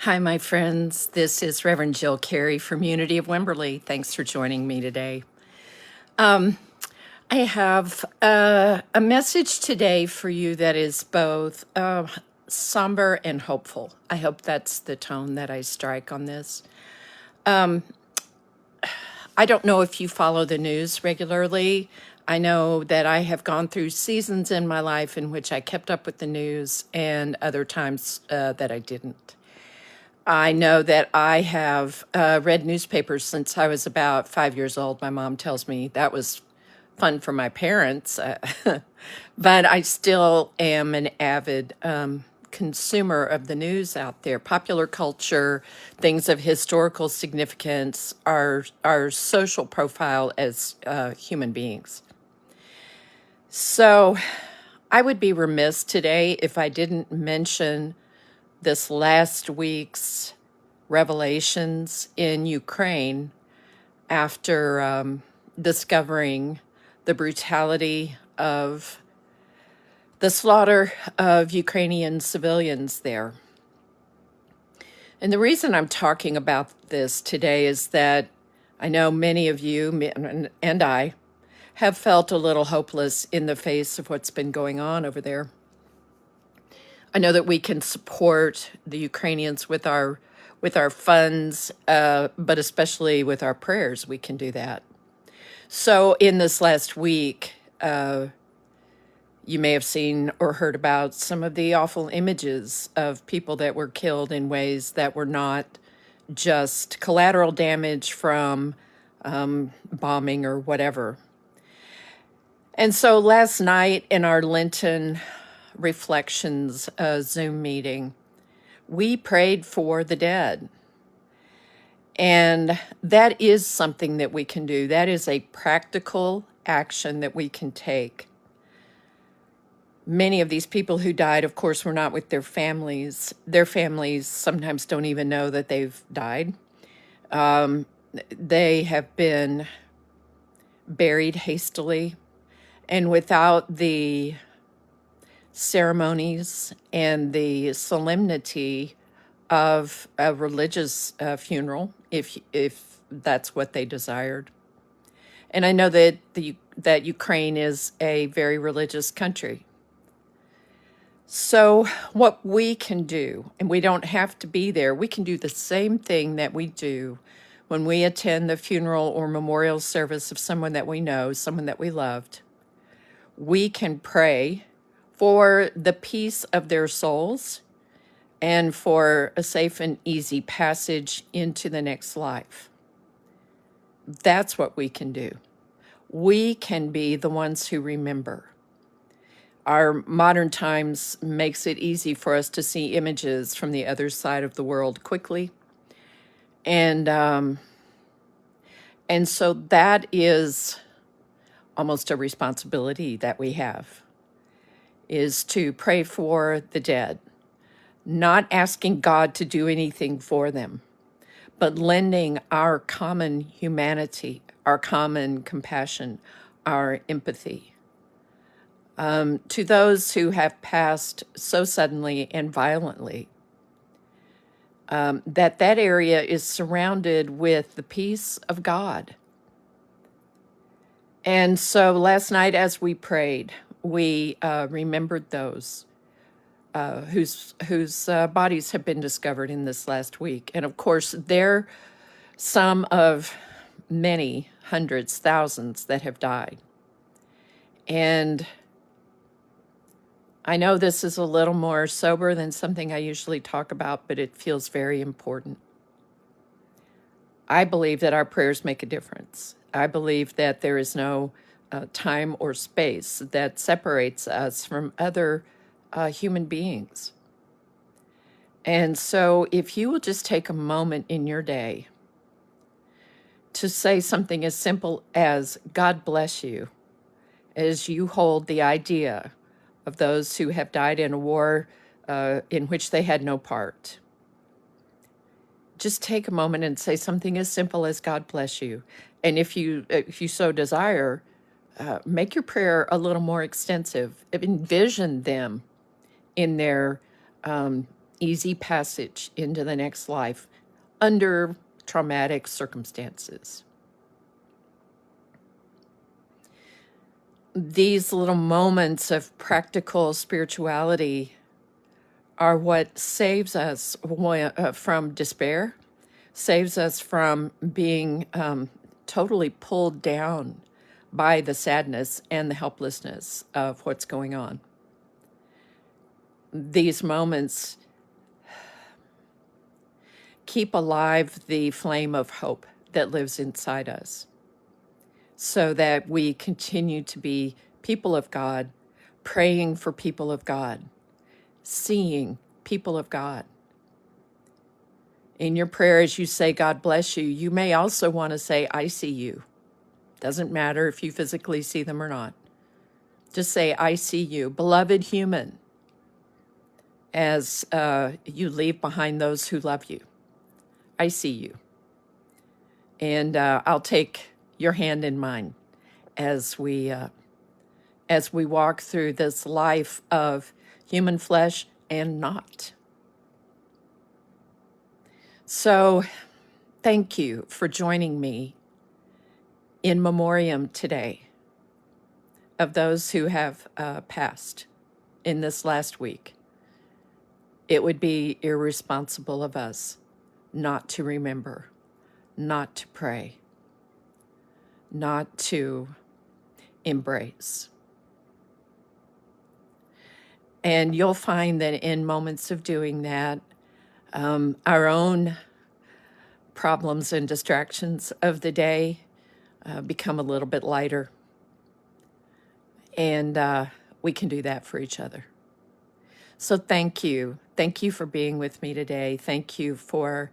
Hi, my friends. This is Reverend Jill Carey from Unity of Wimberley. Thanks for joining me today. I have a message today for you that is both somber and hopeful. I hope that's the tone that I strike on this. I don't know if you follow the news regularly. I know that I have gone through seasons in my life in which I kept up with the news and other times that I didn't. I know that I have read newspapers since I was about 5 years old. My mom tells me that was fun for my parents, but I still am an avid consumer of the news out there. Popular culture, things of historical significance, our social profile as human beings. So I would be remiss today if I didn't mention this last week's revelations in Ukraine after discovering the brutality of the slaughter of Ukrainian civilians there. And the reason I'm talking about this today is that I know many of you and I have felt a little hopeless in the face of what's been going on over there. I know that we can support the Ukrainians with our funds, but especially with our prayers, we can do that. So in this last week, you may have seen or heard about some of the awful images of people that were killed in ways that were not just collateral damage from bombing or whatever. And so last night in our Lenten Reflections Zoom meeting, we prayed for the dead. And that is something that we can do. That is a practical action that we can take. Many of these people who died, of course, were not with their families. Their families sometimes don't even know that they've died. They have been buried hastily and without the ceremonies and the solemnity of a religious funeral, if that's what they desired. And I know that that Ukraine is a very religious country. So what we can do, and we don't have to be there, we can do the same thing that we do when we attend the funeral or memorial service of someone that we know, someone that we loved. We can pray for the peace of their souls and for a safe and easy passage into the next life. That's what we can do. We can be the ones who remember. Our modern times makes it easy for us to see images from the other side of the world quickly. And so that is almost a responsibility that we have, is to pray for the dead, not asking God to do anything for them, but lending our common humanity, our common compassion, our empathy to those who have passed so suddenly and violently, that area is surrounded with the peace of God. And so last night as we prayed, we remembered those whose bodies have been discovered in this last week. And of course, they're some of many hundreds, thousands that have died. And I know this is a little more sober than something I usually talk about, but it feels very important. I believe that our prayers make a difference. I believe that there is no time or space that separates us from other human beings. And so if you will just take a moment in your day to say something as simple as God bless you, as you hold the idea of those who have died in a war in which they had no part. Just take a moment and say something as simple as God bless you. And if you so desire, make your prayer a little more extensive. Envision them in their easy passage into the next life under traumatic circumstances. These little moments of practical spirituality are what saves us from despair, saves us from being totally pulled down by the sadness and the helplessness of what's going on. These moments keep alive the flame of hope that lives inside us, so that we continue to be people of God, praying for people of God, seeing people of God. In your prayers, you say, God bless you. You may also want to say, I see you. Doesn't matter if you physically see them or not. Just say, I see you. Beloved human, as you leave behind those who love you. I see you. And I'll take your hand in mine as we walk through this life of human flesh and not. So thank you for joining me in Memoriam today of those who have passed in this last week. It would be irresponsible of us not to remember, not to pray, not to embrace. And you'll find that in moments of doing that, our own problems and distractions of the day become a little bit lighter. And we can do that for each other. So thank you. Thank you for being with me today. Thank you for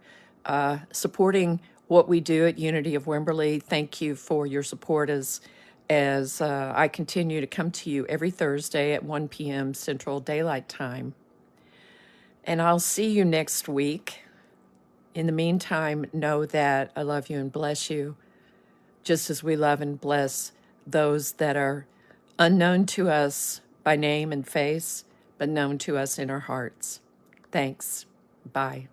supporting what we do at Unity of Wimberley. Thank you for your support as I continue to come to you every Thursday at 1 p.m. Central Daylight Time. And I'll see you next week. In the meantime, know that I love you and bless you, just as we love and bless those that are unknown to us by name and face, but known to us in our hearts. Thanks. Bye.